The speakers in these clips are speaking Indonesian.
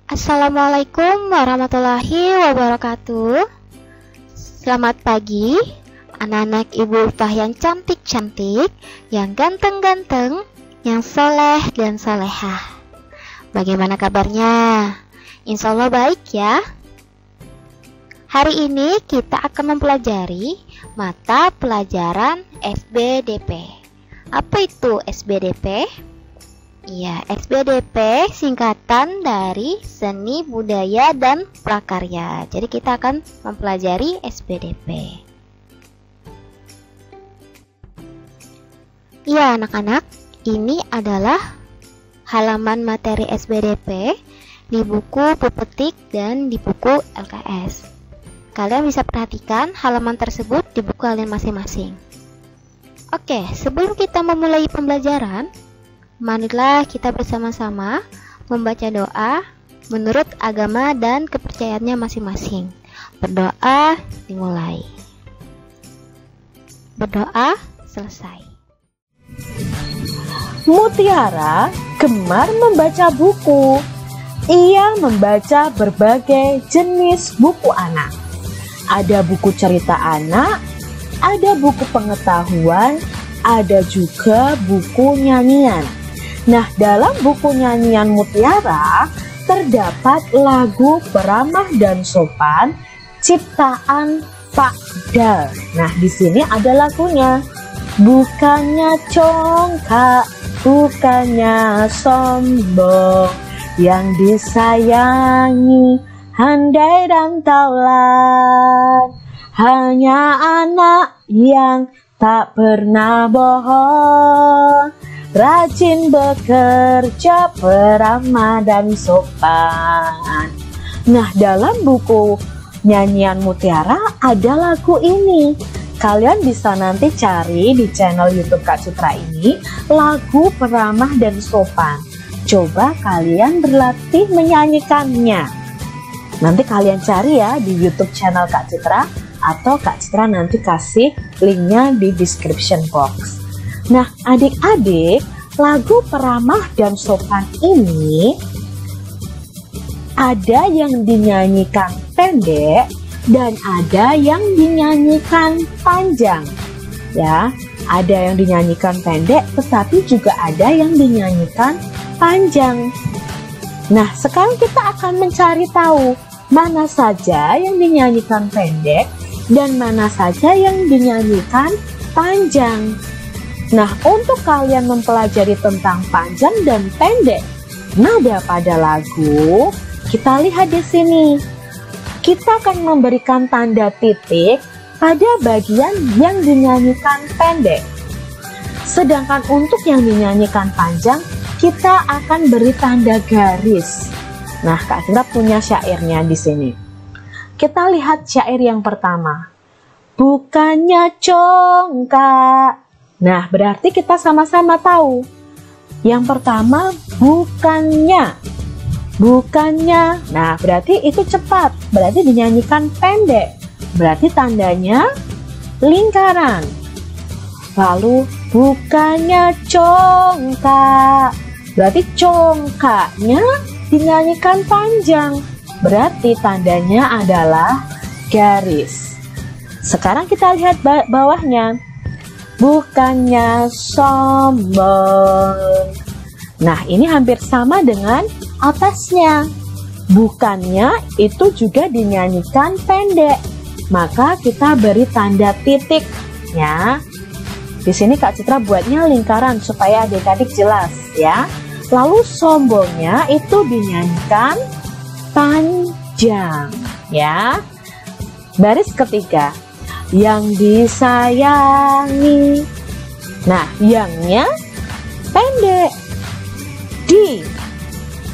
Assalamualaikum warahmatullahi wabarakatuh. Selamat pagi, anak-anak ibu upah yang cantik-cantik, yang ganteng-ganteng, yang soleh dan solehah. Bagaimana kabarnya? Insya Allah baik ya. Hari ini kita akan mempelajari mata pelajaran SBDP. Apa itu SBDP? Ya, SBDP singkatan dari Seni Budaya dan Prakarya. Jadi kita akan mempelajari SBDP. Ya anak-anak, ini adalah halaman materi SBDP di buku Pupetik dan di buku LKS. Kalian bisa perhatikan halaman tersebut di buku kalian masing-masing. Oke, sebelum kita memulai pembelajaran, marilah kita bersama-sama membaca doa menurut agama dan kepercayaannya masing-masing. Berdoa dimulai. Berdoa selesai. Mutiara gemar membaca buku. Ia membaca berbagai jenis buku anak. Ada buku cerita anak, ada buku pengetahuan, ada juga buku nyanyian. Nah, dalam buku nyanyian Mutiara terdapat lagu Beramah dan Sopan ciptaan Pak Dal. Nah, di sini ada lagunya. Bukannya congkak, bukannya sombong, yang disayangi handai dan taulan, hanya anak yang tak pernah bohong, rajin bekerja, beramah dan sopan. Nah, dalam buku nyanyian Mutiara ada lagu ini. Kalian bisa nanti cari di channel YouTube Kak Citra ini, lagu Beramah dan Sopan. Coba kalian berlatih menyanyikannya. Nanti kalian cari ya di YouTube channel Kak Citra, atau Kak Citra nanti kasih linknya di description box. Nah, adik-adik, lagu Beramah dan Sopan ini ada yang dinyanyikan pendek dan ada yang dinyanyikan panjang. Ya, ada yang dinyanyikan pendek tetapi juga ada yang dinyanyikan panjang. Nah, sekarang kita akan mencari tahu mana saja yang dinyanyikan pendek dan mana saja yang dinyanyikan panjang. Nah, untuk kalian mempelajari tentang panjang dan pendek nada pada lagu, kita lihat di sini. Kita akan memberikan tanda titik pada bagian yang dinyanyikan pendek. Sedangkan untuk yang dinyanyikan panjang, kita akan beri tanda garis. Nah, Kak Citra punya syairnya di sini. Kita lihat syair yang pertama. Bukannya congkak. Nah, berarti kita sama-sama tahu. Yang pertama, bukannya. Bukannya. Nah, berarti itu cepat. Berarti dinyanyikan pendek. Berarti tandanya lingkaran. Lalu, bukannya congkak. Berarti congkaknya dinyanyikan panjang. Berarti tandanya adalah garis. Sekarang kita lihat bawahnya. Bukannya sombong. Nah, ini hampir sama dengan atasnya. Bukannya itu juga dinyanyikan pendek. Maka kita beri tanda titik ya. Di sini Kak Citra buatnya lingkaran supaya adik-adik jelas ya. Lalu sombongnya itu dinyanyikan panjang ya. Baris ketiga. Yang disayangi. Nah, yangnya pendek. Di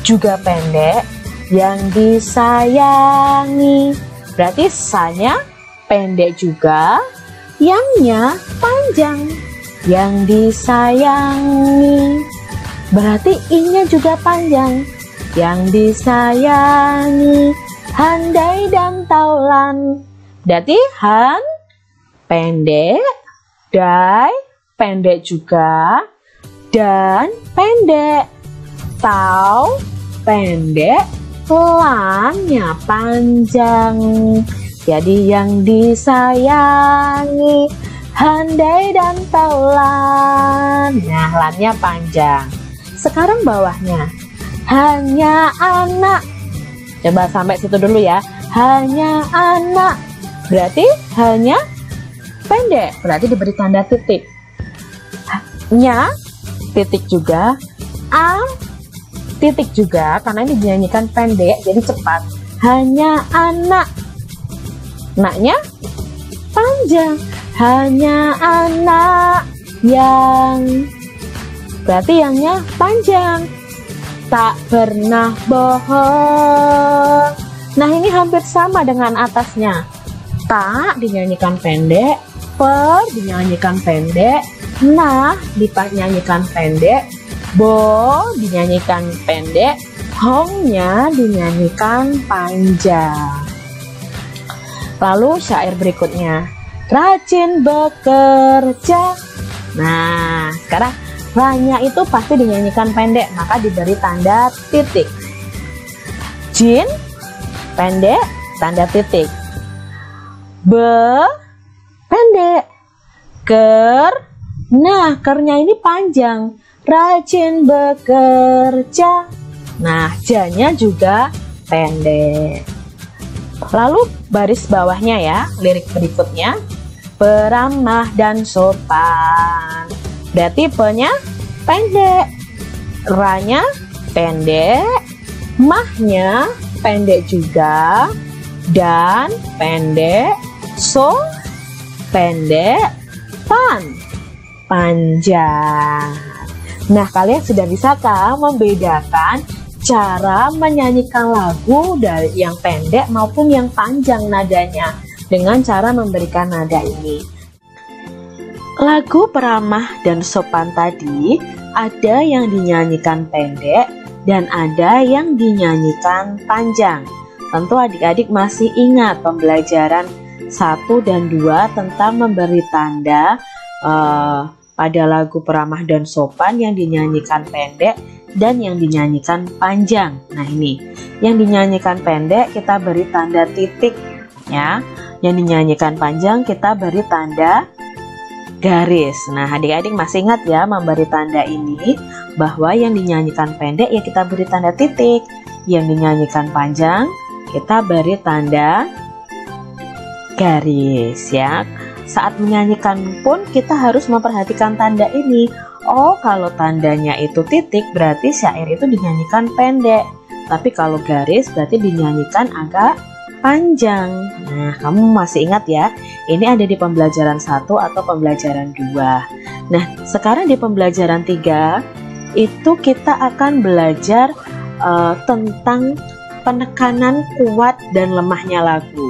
juga pendek. Yang disayangi. Berarti sanya pendek juga. Yangnya panjang. Yang disayangi. Berarti i-nya juga panjang. Yang disayangi. Handai dan taulan. Berarti han pendek, dai pendek juga, dan pendek, tau pendek, Lannya panjang, jadi yang disayangi handai dan taulan. Nah, lannya panjang. Sekarang bawahnya, hanya anak. Coba sampai situ dulu ya. Hanya anak, berarti hanya pendek, berarti diberi tanda titik. Nya titik juga, titik juga, karena ini dinyanyikan pendek jadi cepat. Hanya anak, naknya panjang. Hanya anak yang, berarti yangnya panjang. Tak pernah bohong. Nah, ini hampir sama dengan atasnya. Tak dinyanyikan pendek, per dinyanyikan pendek, nah dinyanyikan pendek, bo dinyanyikan pendek, hongnya dinyanyikan panjang. Lalu syair berikutnya, rajin bekerja. Nah, sekarang ra-nya itu pasti dinyanyikan pendek, maka diberi tanda titik. Jin pendek, tanda titik. Be pendek. Ker, nah kernya ini panjang. Rajin bekerja. Nah, ja-nya juga pendek. Lalu baris bawahnya ya, lirik berikutnya, peramah dan sopan. Berarti pe-nya pendek, ra-nya pendek, mah-nya pendek juga, dan pendek, so pendek, pan panjang. Nah, kalian sudah bisakah membedakan cara menyanyikan lagu dari yang pendek maupun yang panjang nadanya dengan cara memberikan nada ini? Lagu peramah dan sopan tadi ada yang dinyanyikan pendek dan ada yang dinyanyikan panjang. Tentu adik-adik masih ingat pembelajaran 1 dan 2 tentang memberi tanda pada lagu peramah dan sopan yang dinyanyikan pendek dan yang dinyanyikan panjang. Nah, ini yang dinyanyikan pendek kita beri tanda titik ya. Yang dinyanyikan panjang kita beri tanda garis. Nah, adik-adik masih ingat ya memberi tanda ini, bahwa yang dinyanyikan pendek ya kita beri tanda titik, yang dinyanyikan panjang kita beri tanda garis ya. Saat menyanyikan pun kita harus memperhatikan tanda ini. Oh, kalau tandanya itu titik berarti syair itu dinyanyikan pendek, tapi kalau garis berarti dinyanyikan agak panjang. Nah, kamu masih ingat ya, ini ada di pembelajaran 1 atau pembelajaran 2. Nah, sekarang di pembelajaran 3 itu kita akan belajar tentang penekanan kuat dan lemahnya lagu.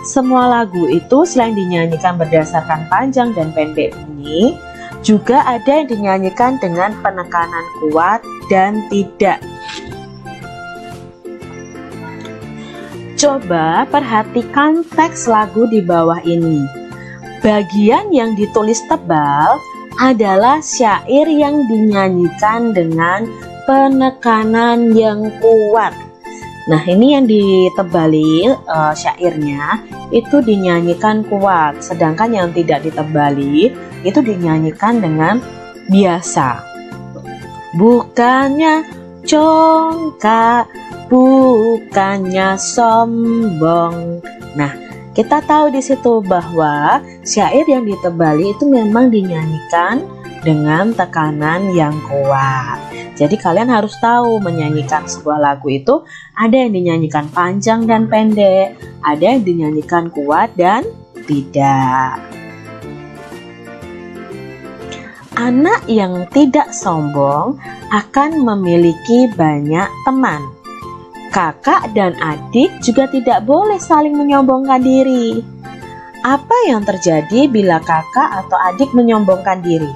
Semua lagu itu selain dinyanyikan berdasarkan panjang dan pendek bunyi, juga ada yang dinyanyikan dengan penekanan kuat dan tidak. Coba perhatikan teks lagu di bawah ini. Bagian yang ditulis tebal adalah syair yang dinyanyikan dengan penekanan yang kuat. Nah, ini yang ditebali syairnya itu dinyanyikan kuat, sedangkan yang tidak ditebali itu dinyanyikan dengan biasa. Bukannya congkak, bukannya sombong. Nah, kita tahu di situ bahwa syair yang ditebali itu memang dinyanyikan dengan tekanan yang kuat. Jadi kalian harus tahu menyanyikan sebuah lagu itu ada yang dinyanyikan panjang dan pendek, ada yang dinyanyikan kuat dan tidak. Anak yang tidak sombong akan memiliki banyak teman. Kakak dan adik juga tidak boleh saling menyombongkan diri. Apa yang terjadi bila kakak atau adik menyombongkan diri?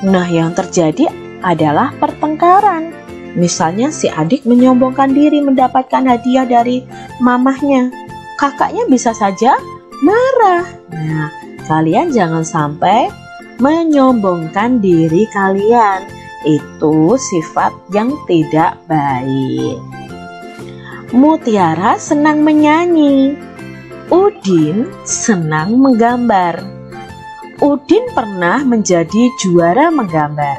Nah, yang terjadi adalah pertengkaran. Misalnya si adik menyombongkan diri mendapatkan hadiah dari mamahnya. Kakaknya bisa saja marah. Nah, kalian jangan sampai menyombongkan diri kalian. Itu sifat yang tidak baik. Mutiara senang menyanyi. Udin senang menggambar. Udin pernah menjadi juara menggambar.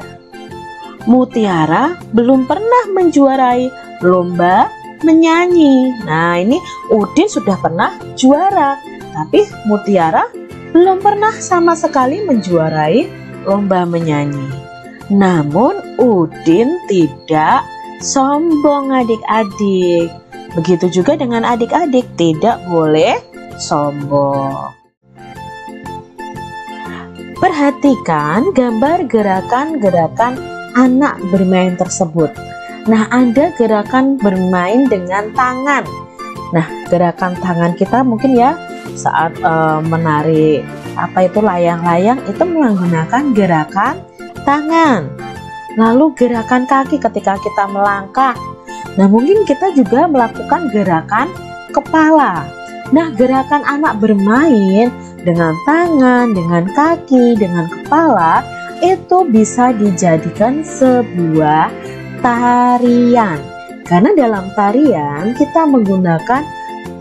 Mutiara belum pernah menjuarai lomba menyanyi. Nah, ini Udin sudah pernah juara, tapi Mutiara belum pernah sama sekali menjuarai lomba menyanyi. Namun Udin tidak sombong adik-adik. Begitu juga dengan adik-adik, tidak boleh sombong. Perhatikan gambar gerakan-gerakan anak bermain tersebut. Nah, ada gerakan bermain dengan tangan. Nah, gerakan tangan kita mungkin ya saat menarik layang-layang itu menggunakan gerakan tangan. Lalu gerakan kaki ketika kita melangkah. Nah, mungkin kita juga melakukan gerakan kepala. Nah, gerakan anak bermain dengan tangan, dengan kaki, dengan kepala itu bisa dijadikan sebuah tarian. Karena dalam tarian kita menggunakan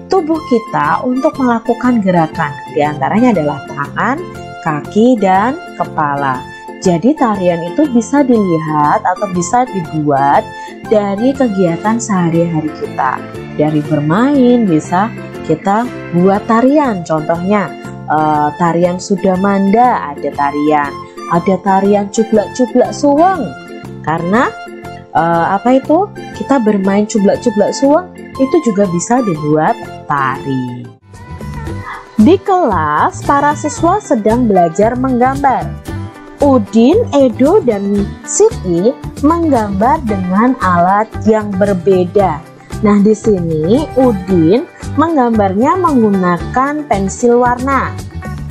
tubuh kita untuk melakukan gerakan. Di antaranya adalah tangan, kaki, dan kepala. Jadi tarian itu bisa dilihat atau bisa dibuat dari kegiatan sehari-hari kita. Dari bermain bisa kita buat tarian. Contohnya tarian Sudamanda ada tarian cublak-cublak suweng. Karena kita bermain cublak-cublak suweng itu juga bisa dibuat tari. Di kelas para siswa sedang belajar menggambar. Udin, Edo, dan Siti menggambar dengan alat yang berbeda. Nah, di sini Udin menggambarnya menggunakan pensil warna.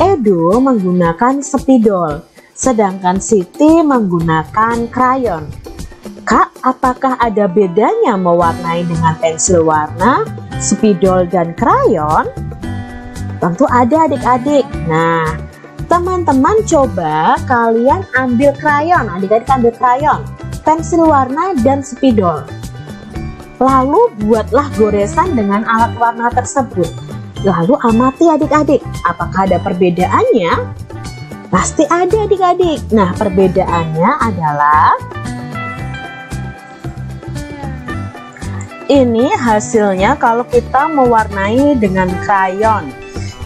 Edo menggunakan spidol, sedangkan Siti menggunakan krayon. Kak, apakah ada bedanya mewarnai dengan pensil warna, spidol, dan krayon? Tentu ada adik-adik. Nah, teman-teman coba kalian ambil krayon, adik-adik ambil krayon, pensil warna, dan spidol. Lalu buatlah goresan dengan alat warna tersebut. Lalu amati adik-adik, apakah ada perbedaannya? Pasti ada adik-adik. Nah, perbedaannya adalah ini hasilnya kalau kita mewarnai dengan krayon.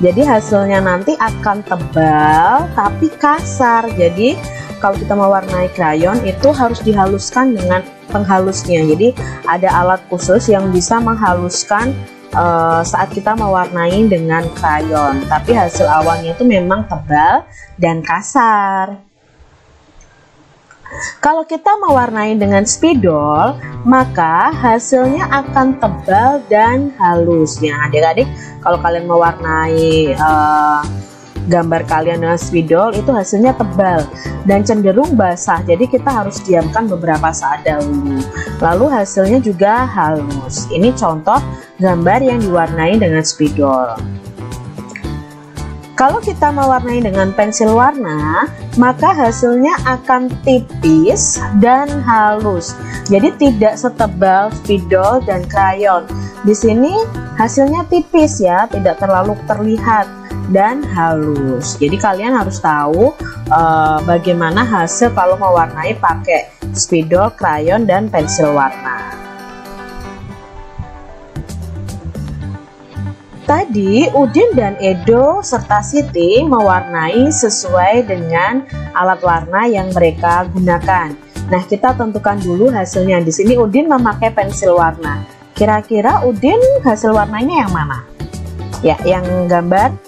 Jadi hasilnya nanti akan tebal tapi kasar. Jadi kalau kita mewarnai krayon itu harus dihaluskan dengan penghalusnya. Jadi ada alat khusus yang bisa menghaluskan saat kita mewarnai dengan krayon. Tapi hasil awalnya itu memang tebal dan kasar. Kalau kita mewarnai dengan spidol, maka hasilnya akan tebal dan halus. Ya, adik-adik, kalau kalian mewarnai gambar kalian dengan spidol, itu hasilnya tebal dan cenderung basah. Jadi kita harus diamkan beberapa saat dahulu. Lalu hasilnya juga halus. Ini contoh gambar yang diwarnai dengan spidol. Kalau kita mewarnai dengan pensil warna, maka hasilnya akan tipis dan halus. Jadi tidak setebal spidol dan krayon. Di sini hasilnya tipis ya, tidak terlalu terlihat dan halus. Jadi kalian harus tahu bagaimana hasil kalau mewarnai pakai spidol, krayon, dan pensil warna. Tadi Udin dan Edo serta Siti mewarnai sesuai dengan alat warna yang mereka gunakan. Nah, kita tentukan dulu hasilnya. Di sini Udin memakai pensil warna. Kira-kira Udin hasil warnanya yang mana? Ya, yang gambar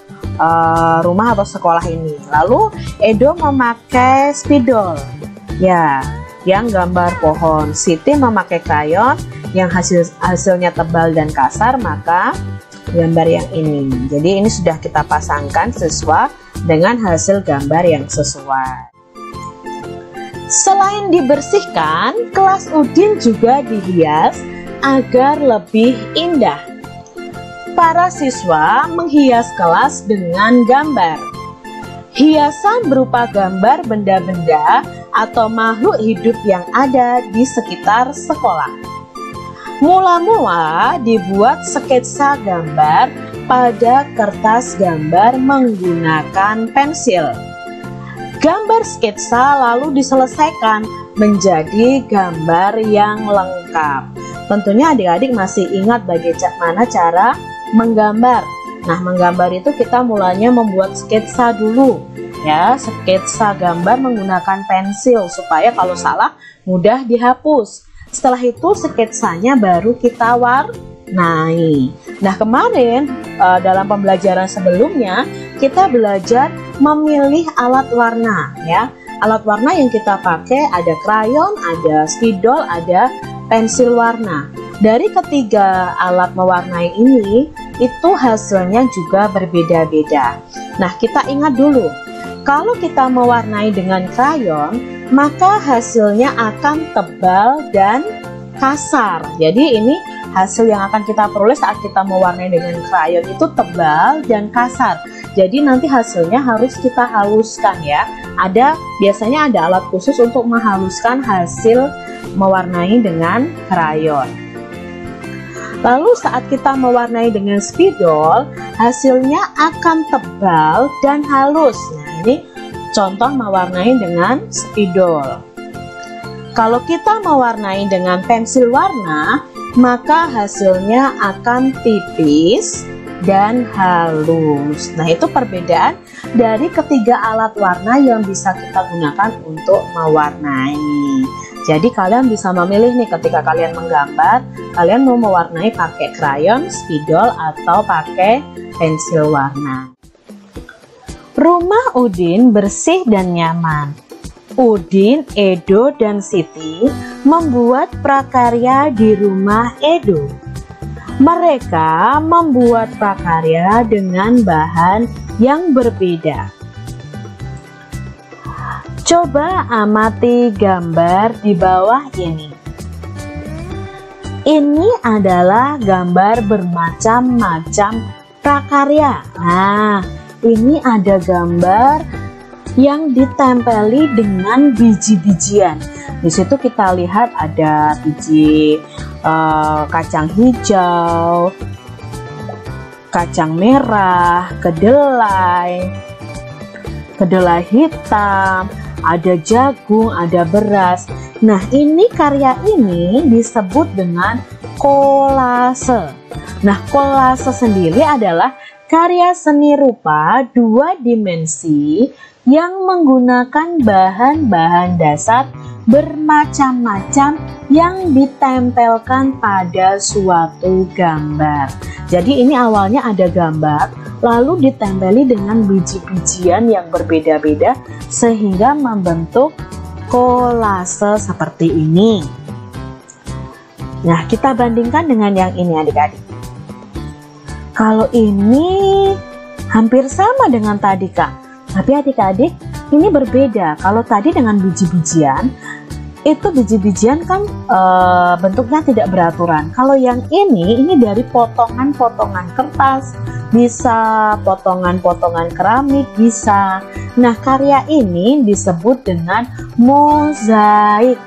rumah atau sekolah ini. Lalu Edo memakai spidol. Ya, yang gambar pohon. Siti memakai krayon yang hasilnya tebal dan kasar, maka gambar yang ini. Jadi ini sudah kita pasangkan sesuai dengan hasil gambar yang sesuai. Selain dibersihkan, kelas Udin juga dihias agar lebih indah. Para siswa menghias kelas dengan gambar. Hiasan berupa gambar benda-benda atau makhluk hidup yang ada di sekitar sekolah. Mula-mula dibuat sketsa gambar pada kertas gambar menggunakan pensil. Gambar sketsa lalu diselesaikan menjadi gambar yang lengkap. Tentunya adik-adik masih ingat bagaimana cara menggambar. Nah, menggambar itu kita mulanya membuat sketsa dulu, ya, sketsa gambar menggunakan pensil supaya kalau salah mudah dihapus. Setelah itu sketsanya baru kita warnai. Nah, kemarin dalam pembelajaran sebelumnya kita belajar memilih alat warna, ya. Alat warna yang kita pakai ada krayon, ada spidol, ada pensil warna. Dari ketiga alat mewarnai ini, itu hasilnya juga berbeda-beda. Nah, kita ingat dulu, kalau kita mewarnai dengan krayon, maka hasilnya akan tebal dan kasar. Jadi ini hasil yang akan kita peroleh saat kita mewarnai dengan krayon itu tebal dan kasar. Jadi nanti hasilnya harus kita haluskan, ya. Biasanya ada alat khusus untuk menghaluskan hasil mewarnai dengan krayon. Lalu saat kita mewarnai dengan spidol, hasilnya akan tebal dan halus. Nah, ini contoh mewarnai dengan spidol. Kalau kita mewarnai dengan pensil warna, maka hasilnya akan tipis dan halus. Nah, itu perbedaan dari ketiga alat warna yang bisa kita gunakan untuk mewarnai. Jadi kalian bisa memilih nih ketika kalian menggambar, kalian mau mewarnai pakai krayon, spidol, atau pakai pensil warna. Rumah Udin bersih dan nyaman. Udin, Edo, dan Siti membuat prakarya di rumah Edo. Mereka membuat prakarya dengan bahan yang berbeda. Coba amati gambar di bawah ini. Ini adalah gambar bermacam-macam prakarya. Nah, ini ada gambar yang ditempeli dengan biji-bijian. Di situ kita lihat ada biji kacang hijau, kacang merah, kedelai hitam, ada jagung, ada beras. Nah, ini karya ini disebut dengan kolase. Nah, kolase sendiri adalah karya seni rupa dua dimensi yang menggunakan bahan-bahan dasar bermacam-macam yang ditempelkan pada suatu gambar. Jadi ini awalnya ada gambar, lalu ditempeli dengan biji-bijian yang berbeda-beda sehingga membentuk kolase seperti ini. Nah, kita bandingkan dengan yang ini adik-adik. Kalau ini hampir sama dengan tadi, Kak. Tapi adik-adik, ini berbeda. Kalau tadi dengan biji-bijian, itu biji-bijian kan bentuknya tidak beraturan. Kalau yang ini dari potongan-potongan kertas, bisa potongan-potongan keramik, bisa. Nah, karya ini disebut dengan mozaik.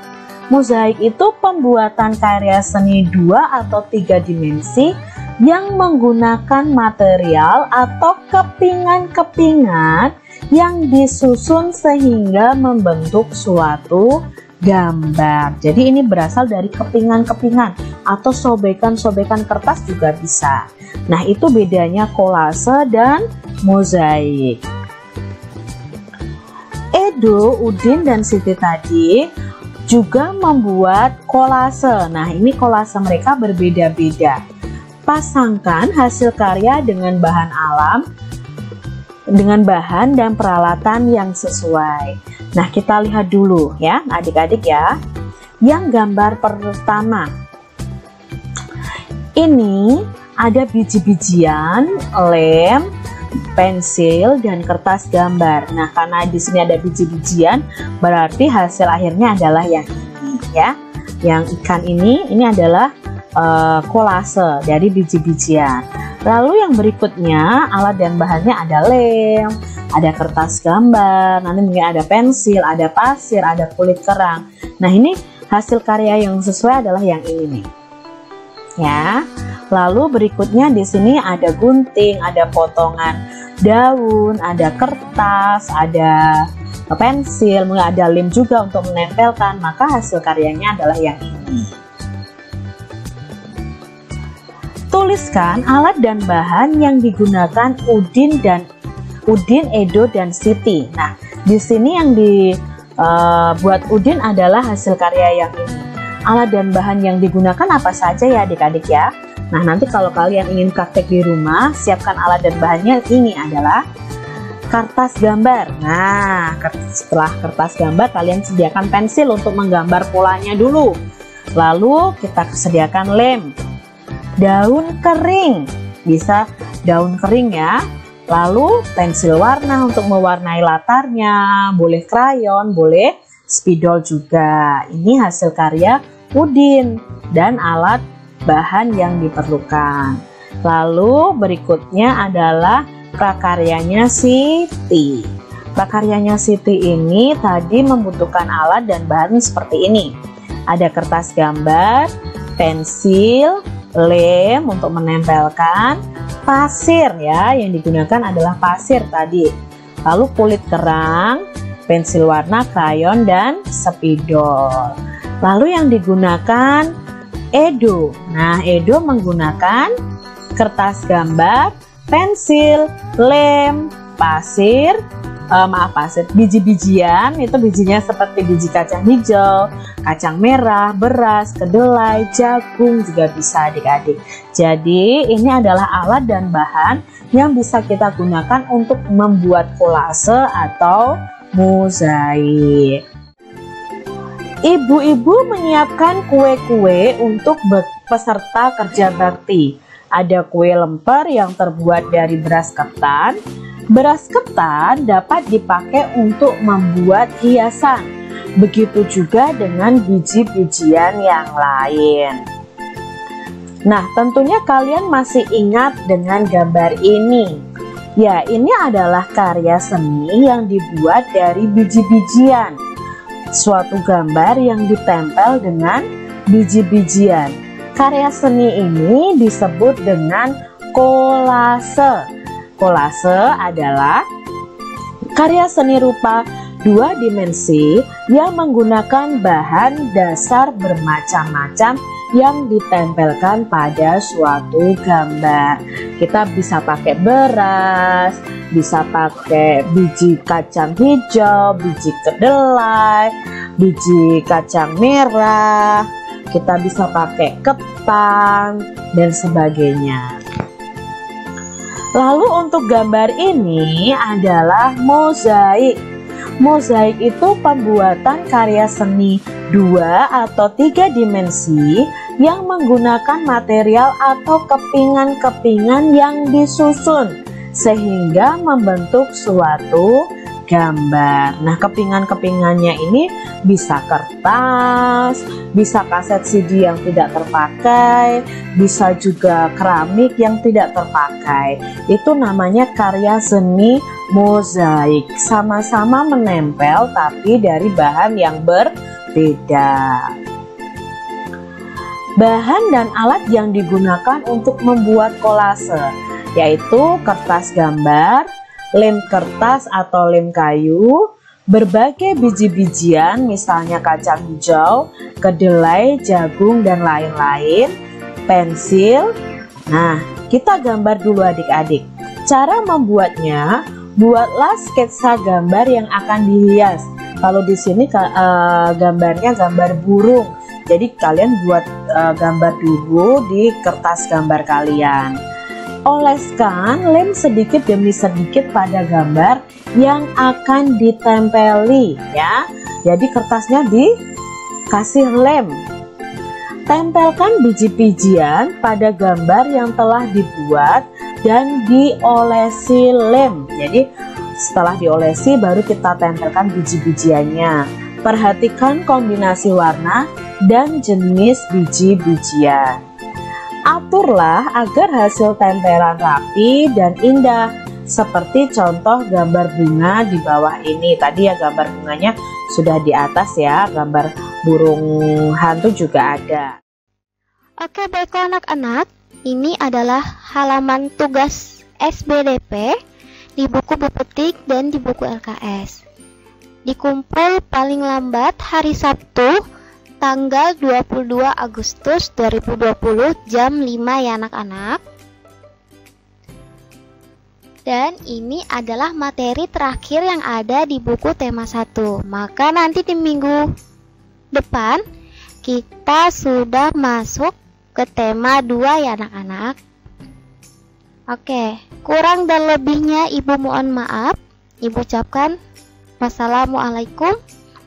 Mozaik itu pembuatan karya seni 2 atau 3 dimensi yang menggunakan material atau kepingan-kepingan yang disusun sehingga membentuk suatu gambar. Jadi ini berasal dari kepingan-kepingan atau sobekan-sobekan kertas juga bisa. Nah, itu bedanya kolase dan mozaik. Edo, Udin, dan Siti tadi juga membuat kolase. Nah, ini kolase mereka berbeda-beda. Pasangkan hasil karya dengan bahan alam, dengan bahan dan peralatan yang sesuai. Nah, kita lihat dulu ya adik-adik ya. Yang gambar pertama ini ada biji-bijian, lem, pensil, dan kertas gambar. Nah, karena di sini ada biji-bijian, berarti hasil akhirnya adalah yang ini ya. Yang ikan ini adalah kolase dari biji-bijian. Lalu yang berikutnya alat dan bahannya ada lem, ada kertas gambar, nanti mungkin ada pensil, ada pasir, ada kulit kerang. Nah, ini hasil karya yang sesuai adalah yang ini nih. ya. Lalu berikutnya di sini ada gunting, ada potongan daun, ada kertas, ada pensil, ada lem juga untuk menempelkan. Maka hasil karyanya adalah yang ini. Tuliskan alat dan bahan yang digunakan Udin, Edo, dan Siti. Nah, di sini yang dibuat Udin adalah hasil karya yang ini. Alat dan bahan yang digunakan apa saja ya adik-adik ya? Nah, nanti kalau kalian ingin praktek di rumah, siapkan alat dan bahannya. Ini adalah kertas gambar. Nah, setelah kertas gambar, kalian sediakan pensil untuk menggambar polanya dulu. Lalu kita sediakan lem, daun kering, bisa daun kering ya. Lalu pensil warna untuk mewarnai latarnya, boleh krayon, boleh spidol juga. Ini hasil karya Udin dan alat bahan yang diperlukan. Lalu berikutnya adalah prakaryanya Siti. Prakaryanya Siti ini tadi membutuhkan alat dan bahan seperti ini. Ada kertas gambar, pensil, lem untuk menempelkan, pasir ya, yang digunakan adalah pasir tadi. Lalu kulit kerang, pensil warna, krayon, dan spidol. Lalu yang digunakan Edo. Nah, Edo menggunakan kertas gambar, pensil, lem, pasir, biji-bijian. Itu bijinya seperti biji kacang hijau, kacang merah, beras, kedelai, jagung juga bisa adik-adik. Jadi ini adalah alat dan bahan yang bisa kita gunakan untuk membuat kolase atau mozaik. Ibu-ibu menyiapkan kue-kue untuk peserta kerja bakti. Ada kue lemper yang terbuat dari beras ketan. Beras ketan dapat dipakai untuk membuat hiasan. Begitu juga dengan biji-bijian yang lain. Nah, tentunya kalian masih ingat dengan gambar ini. Ya, ini adalah karya seni yang dibuat dari biji-bijian. Suatu gambar yang ditempel dengan biji-bijian. Karya seni ini disebut dengan kolase. Kolase adalah karya seni rupa dua dimensi yang menggunakan bahan dasar bermacam-macam yang ditempelkan pada suatu gambar. Kita bisa pakai beras, bisa pakai biji kacang hijau, biji kedelai, biji kacang merah, kita bisa pakai ketan, dan sebagainya. Lalu untuk gambar ini adalah mozaik. Mozaik itu pembuatan karya seni 2 atau 3 dimensi yang menggunakan material atau kepingan-kepingan yang disusun sehingga membentuk suatu gambar. Nah, kepingan-kepingannya ini bisa kertas, bisa kaset CD yang tidak terpakai, bisa juga keramik yang tidak terpakai. Itu namanya karya seni mozaik. Sama-sama menempel tapi dari bahan yang berbeda. Bahan dan alat yang digunakan untuk membuat kolase yaitu kertas gambar, lem kertas atau lem kayu, berbagai biji-bijian misalnya kacang hijau, kedelai, jagung, dan lain-lain, pensil. Nah, kita gambar dulu adik-adik. Cara membuatnya, buatlah sketsa gambar yang akan dihias. Kalau di sini gambarnya gambar burung. Jadi kalian buat gambar dulu di kertas gambar kalian. Oleskan lem sedikit demi sedikit pada gambar yang akan ditempeli ya. Jadi kertasnya dikasih lem. Tempelkan biji-bijian pada gambar yang telah dibuat dan diolesi lem. Jadi setelah diolesi baru kita tempelkan biji-bijiannya. Perhatikan kombinasi warna dan jenis biji-bijian. Aturlah agar hasil tempelan rapi dan indah, seperti contoh gambar bunga di bawah ini. Tadi ya gambar bunganya sudah di atas ya, gambar burung hantu juga ada. Oke, baiklah anak-anak, ini adalah halaman tugas SBDP di buku Bupetik dan di buku LKS. Dikumpul paling lambat hari Sabtu, tanggal 22 Agustus 2020 jam 5 ya anak-anak. Dan ini adalah materi terakhir yang ada di buku tema 1. Maka nanti di minggu depan kita sudah masuk ke tema 2 ya anak-anak. Oke, kurang dan lebihnya Ibu mohon maaf. Ibu ucapkan wassalamualaikum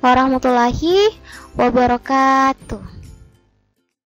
warahmatullahi wabarakatuh.